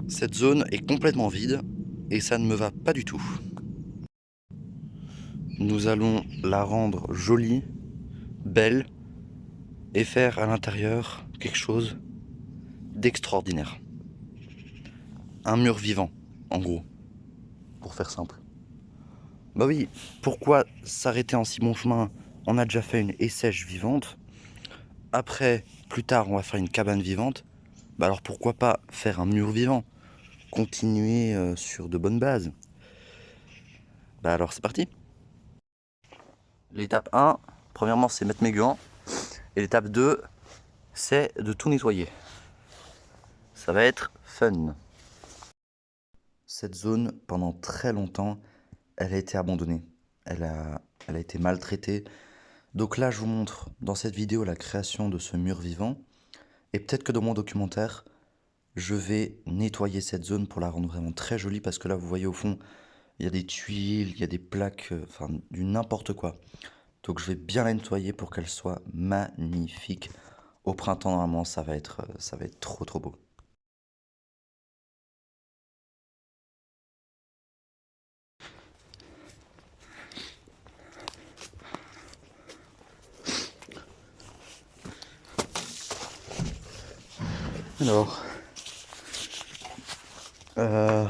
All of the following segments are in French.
Cette zone est complètement vide et ça ne me va pas du tout. Nous allons la rendre jolie, belle et faire à l'intérieur quelque chose d'extraordinaire. Un mur vivant, en gros, pour faire simple. Bah oui, pourquoi s'arrêter en si bon chemin? On a déjà fait une haie sèche vivante. Après, plus tard, on va faire une cabane vivante. Bah alors pourquoi pas faire un mur vivant? Continuer sur de bonnes bases. Bah alors c'est parti. L'étape 1, premièrement, c'est mettre mes gants. Et l'étape 2, c'est de tout nettoyer. Ça va être fun. Cette zone, pendant très longtemps, elle a été abandonnée. Elle a été maltraitée. Donc là, je vous montre dans cette vidéo la création de ce mur vivant. Et peut-être que dans mon documentaire, je vais nettoyer cette zone pour la rendre vraiment très jolie. Parce que là, vous voyez au fond, il y a des tuiles, il y a des plaques, enfin du n'importe quoi. Donc je vais bien la nettoyer pour qu'elle soit magnifique. Au printemps, normalement, ça va être trop trop beau. Alors, euh,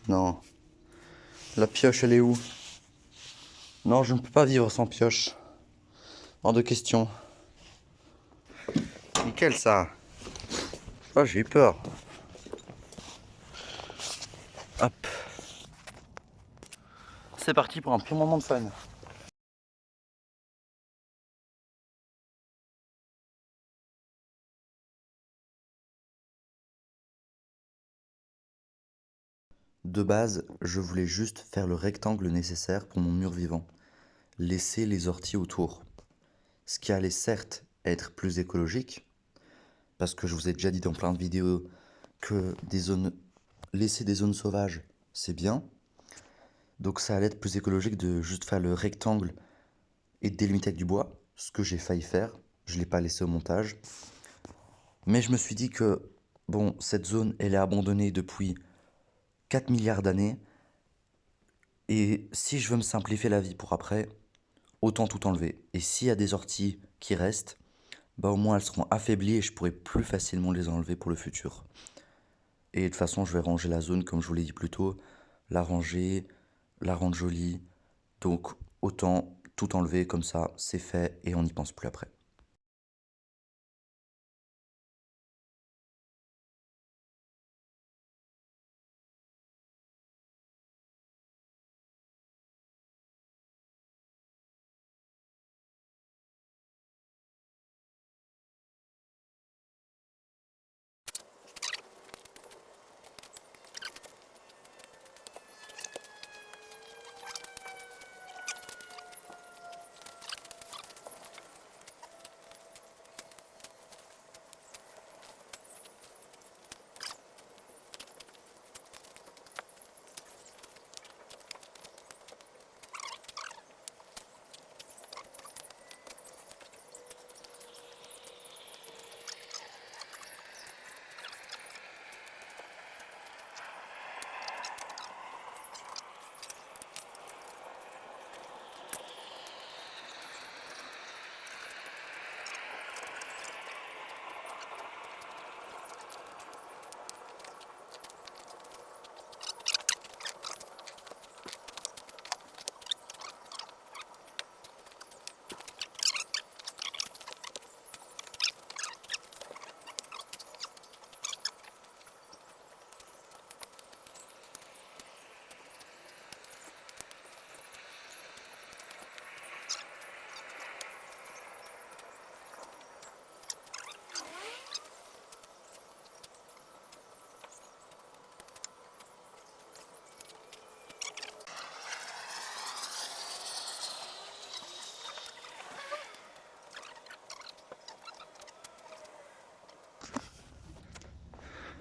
non, la pioche, elle est où? Non, je ne peux pas vivre sans pioche. Hors de question. Nickel ça. Oh, j'ai eu peur. Hop. C'est parti pour un pur moment de fun. De base, je voulais juste faire le rectangle nécessaire pour mon mur vivant. Laisser les orties autour. Ce qui allait certes être plus écologique, parce que je vous ai déjà dit dans plein de vidéos que laisser des zones sauvages, c'est bien. Donc ça allait être plus écologique de juste faire le rectangle et de délimiter avec du bois, ce que j'ai failli faire. Je ne l'ai pas laissé au montage. Mais je me suis dit que, bon, cette zone, elle est abandonnée depuis 4 milliards d'années. Et si je veux me simplifier la vie pour après, autant tout enlever. Et s'il y a des orties qui restent, bah au moins elles seront affaiblies et je pourrai plus facilement les enlever pour le futur. Et de toute façon, je vais ranger la zone comme je vous l'ai dit plus tôt, la ranger, la rendre jolie. Donc autant tout enlever comme ça, c'est fait et on n'y pense plus après.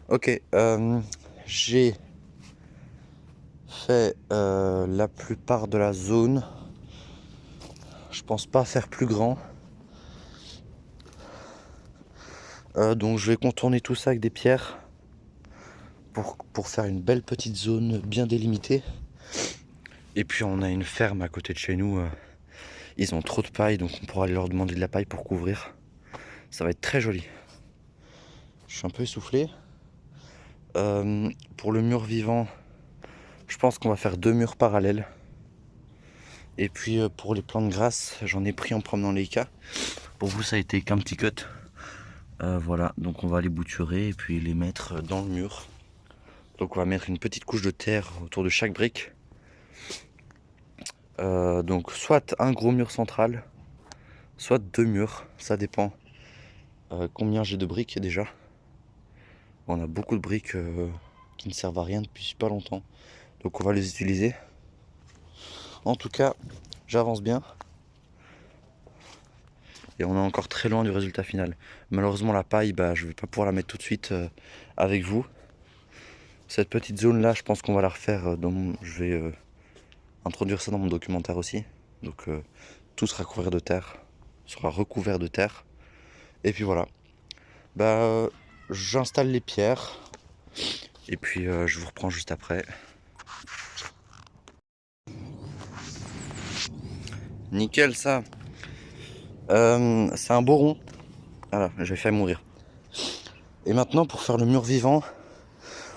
Ok, j'ai fait la plupart de la zone. Je pense pas faire plus grand. Donc je vais contourner tout ça avec des pierres pour faire une belle petite zone bien délimitée. Et puis on a une ferme à côté de chez nous. Ils ont trop de paille, donc on pourra aller leur demander de la paille pour couvrir. Ça va être très joli. Je suis un peu essoufflé. Pour le mur vivant, je pense qu'on va faire 2 murs parallèles. Et puis pour les plantes grasses, j'en ai pris en promenant les cas. Pour vous, ça a été qu'un petit cut. Voilà, donc on va les bouturer et puis les mettre dans le mur. Donc on va mettre une petite couche de terre autour de chaque brique. Donc soit un gros mur central, soit 2 murs, ça dépend combien j'ai de briques déjà. On a beaucoup de briques qui ne servent à rien depuis pas longtemps, donc on va les utiliser. En tout cas, j'avance bien et on est encore très loin du résultat final. Malheureusement la paille, je vais pas pouvoir la mettre tout de suite avec vous. Cette petite zone là, je pense qu'on va la refaire je vais introduire ça dans mon documentaire aussi. Donc tout sera recouvert de terre. Et puis voilà. J'installe les pierres et puis je vous reprends juste après. Nickel ça. C'est un beau rond. Voilà, j'ai fait mourir. Et maintenant pour faire le mur vivant,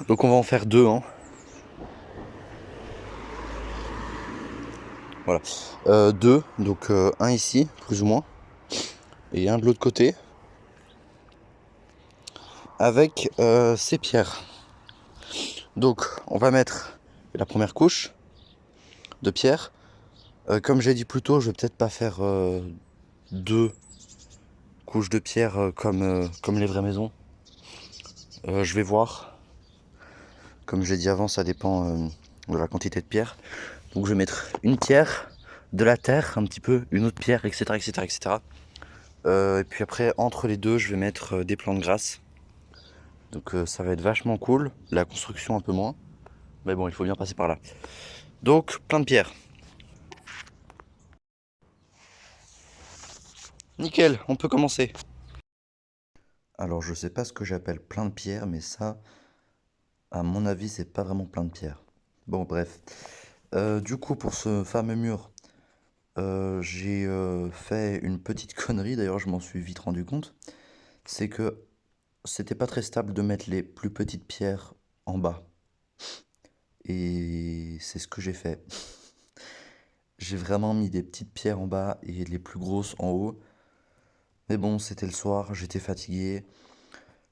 donc on va en faire 2 hein. Voilà. 2, donc un ici, plus ou moins, et un de l'autre côté. Avec ces pierres. Donc on va mettre la première couche de pierre. Comme j'ai dit plus tôt, je vais peut-être pas faire 2 couches de pierre comme les vraies maisons. Je vais voir. Comme j'ai dit avant, ça dépend de la quantité de pierre. Donc je vais mettre une pierre, de la terre un petit peu, une autre pierre, etc. etc., etc. Et puis après, entre les deux, je vais mettre des plantes grasses. Donc ça va être vachement cool. La construction un peu moins. Mais bon, il faut bien passer par là. Donc, plein de pierres. Nickel, on peut commencer. Alors je sais pas ce que j'appelle plein de pierres, mais ça, à mon avis, c'est pas vraiment plein de pierres. Bon, bref. Du coup, pour ce fameux mur, j'ai fait une petite connerie, d'ailleurs je m'en suis vite rendu compte. C'est que c'était pas très stable de mettre les plus petites pierres en bas. Et c'est ce que j'ai fait. J'ai vraiment mis des petites pierres en bas et les plus grosses en haut. Mais bon, c'était le soir, j'étais fatigué.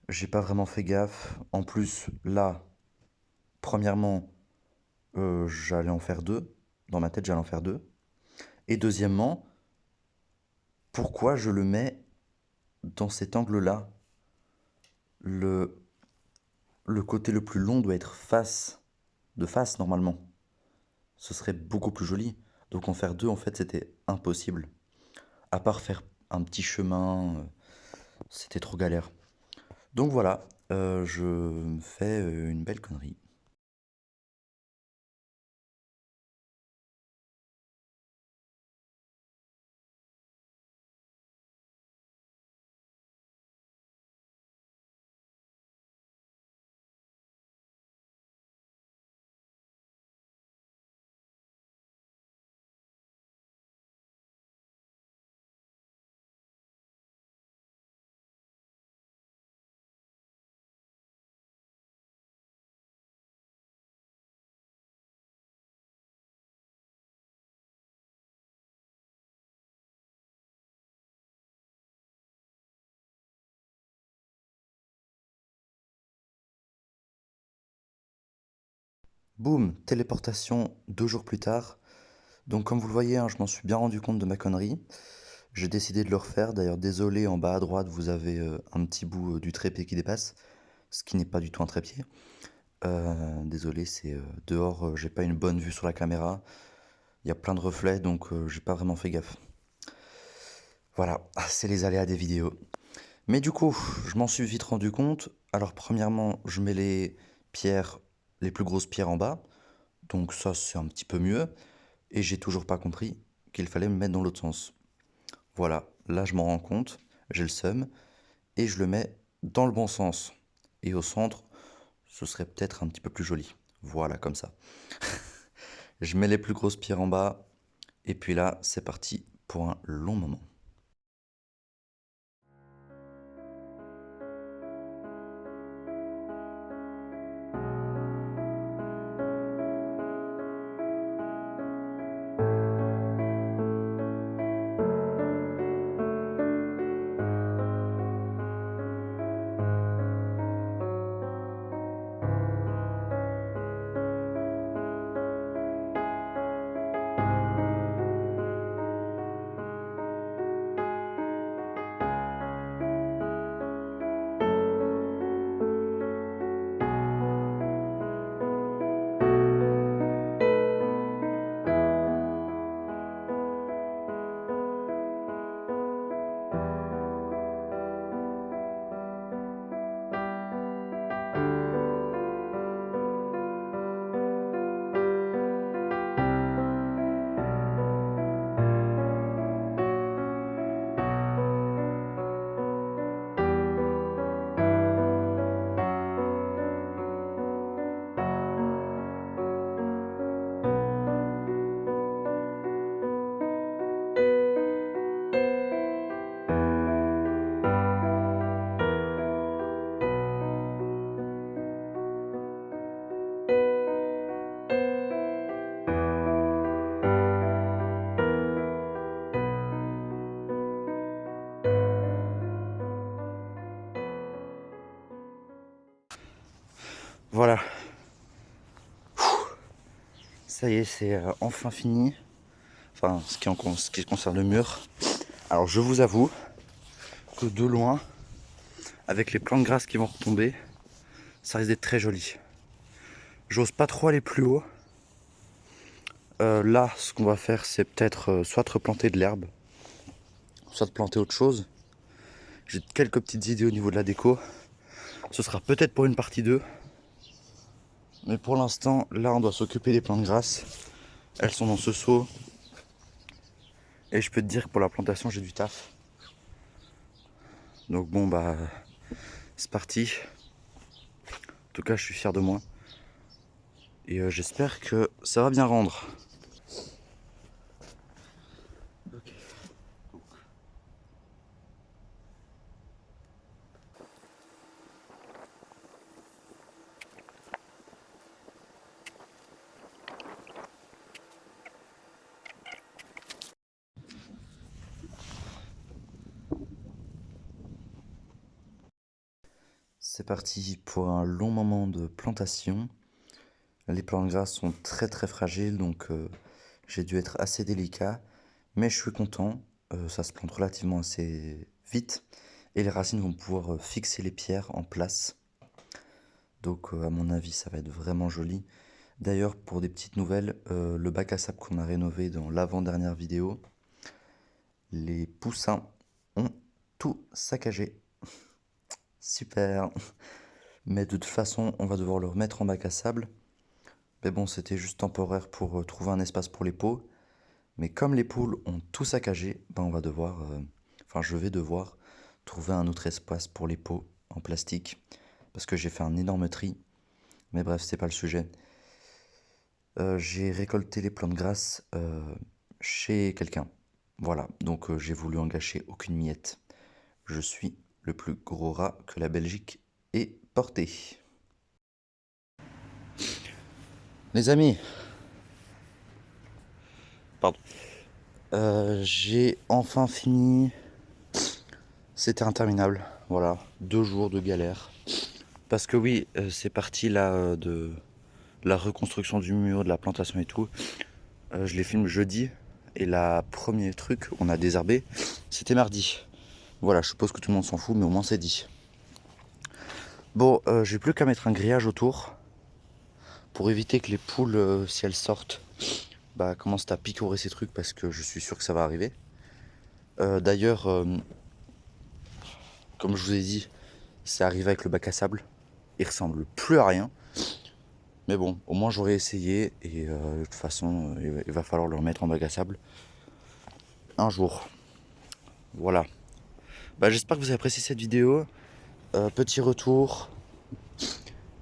J'ai pas vraiment fait gaffe. En plus, là, premièrement, j'allais en faire 2. Dans ma tête, j'allais en faire 2. Et deuxièmement, pourquoi je le mets dans cet angle-là? Le, le côté le plus long doit être de face normalement. Ce serait beaucoup plus joli. Donc en faire 2, en fait, c'était impossible. À part faire un petit chemin, c'était trop galère. Donc voilà, je me fais une belle connerie. Boum, téléportation 2 jours plus tard. Donc comme vous le voyez, hein, je m'en suis bien rendu compte de ma connerie. J'ai décidé de le refaire. D'ailleurs, désolé, en bas à droite, vous avez un petit bout du trépied qui dépasse, ce qui n'est pas du tout un trépied. Désolé, c'est dehors, j'ai pas une bonne vue sur la caméra. Il y a plein de reflets, donc j'ai pas vraiment fait gaffe. Voilà, c'est les aléas des vidéos. Mais du coup, je m'en suis vite rendu compte. Alors premièrement, je mets les pierres, les plus grosses pierres en bas. Donc ça, c'est un petit peu mieux. Et j'ai toujours pas compris qu'il fallait me mettre dans l'autre sens. Voilà, là je m'en rends compte, j'ai le seum, et je le mets dans le bon sens. Et au centre, ce serait peut-être un petit peu plus joli. Voilà, comme ça. Je mets les plus grosses pierres en bas. Et puis là, c'est parti pour un long moment. Voilà. Ça y est, c'est enfin fini. Enfin, ce qui concerne le mur. Alors, je vous avoue que de loin, avec les plantes grasses qui vont retomber, ça risque d'être très joli. J'ose pas trop aller plus haut. Là, ce qu'on va faire, c'est peut-être soit de replanter de l'herbe, soit de planter autre chose. J'ai quelques petites idées au niveau de la déco. Ce sera peut-être pour une partie 2. Mais pour l'instant, là, on doit s'occuper des plantes grasses. Elles sont dans ce seau. Et je peux te dire que pour la plantation, j'ai du taf. Donc bon, bah, c'est parti. En tout cas, je suis fier de moi. Et j'espère que ça va bien rendre. Okay. C'est parti pour un long moment de plantation. Les plantes grasses sont très très fragiles, donc j'ai dû être assez délicat. Mais je suis content, ça se plante relativement assez vite. Et les racines vont pouvoir fixer les pierres en place. Donc à mon avis, ça va être vraiment joli. D'ailleurs, pour des petites nouvelles, le bac à sable qu'on a rénové dans l'avant-dernière vidéo, les poussins ont tout saccagé. Super. Mais de toute façon, on va devoir le remettre en bac à sable. Mais bon, c'était juste temporaire pour trouver un espace pour les pots. Mais comme les poules ont tout saccagé, ben on va devoir, enfin je vais devoir trouver un autre espace pour les pots en plastique. Parce que j'ai fait un énorme tri. Mais bref, c'est pas le sujet. J'ai récolté les plantes grasses chez quelqu'un. Voilà, donc j'ai voulu en gâcher aucune miette. Je suis le plus gros rat que la Belgique ait porté. Les amis, pardon. J'ai enfin fini. C'était interminable. Voilà, 2 jours de galère. Parce que oui, c'est parti là de la reconstruction du mur, de la plantation et tout. Je les filme jeudi. Et la premier truc, on a désherbé, c'était mardi. Voilà, je suppose que tout le monde s'en fout, mais au moins c'est dit. Bon, j'ai plus qu'à mettre un grillage autour. Pour éviter que les poules, si elles sortent, bah, commencent à picorer ces trucs, parce que je suis sûr que ça va arriver. D'ailleurs, comme je vous ai dit, c'est arrivé avec le bac à sable. Il ressemble plus à rien. Mais bon, au moins j'aurais essayé. Et de toute façon, il va falloir le remettre en bac à sable un jour. Voilà. Bah, j'espère que vous avez apprécié cette vidéo. Petit retour.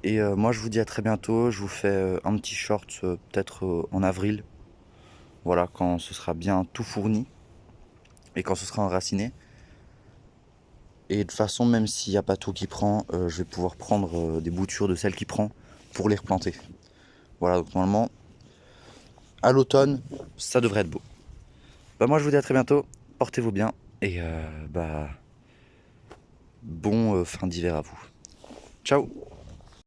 Et moi je vous dis à très bientôt. Je vous fais un petit short peut-être en avril. Voilà, quand ce sera bien tout fourni et quand ce sera enraciné. Et de toute façon, même s'il n'y a pas tout qui prend, je vais pouvoir prendre des boutures de celles qui prend pour les replanter. Voilà, donc normalement, à l'automne, ça devrait être beau. Bah moi je vous dis à très bientôt, portez-vous bien et bon fin d'hiver à vous. Ciao.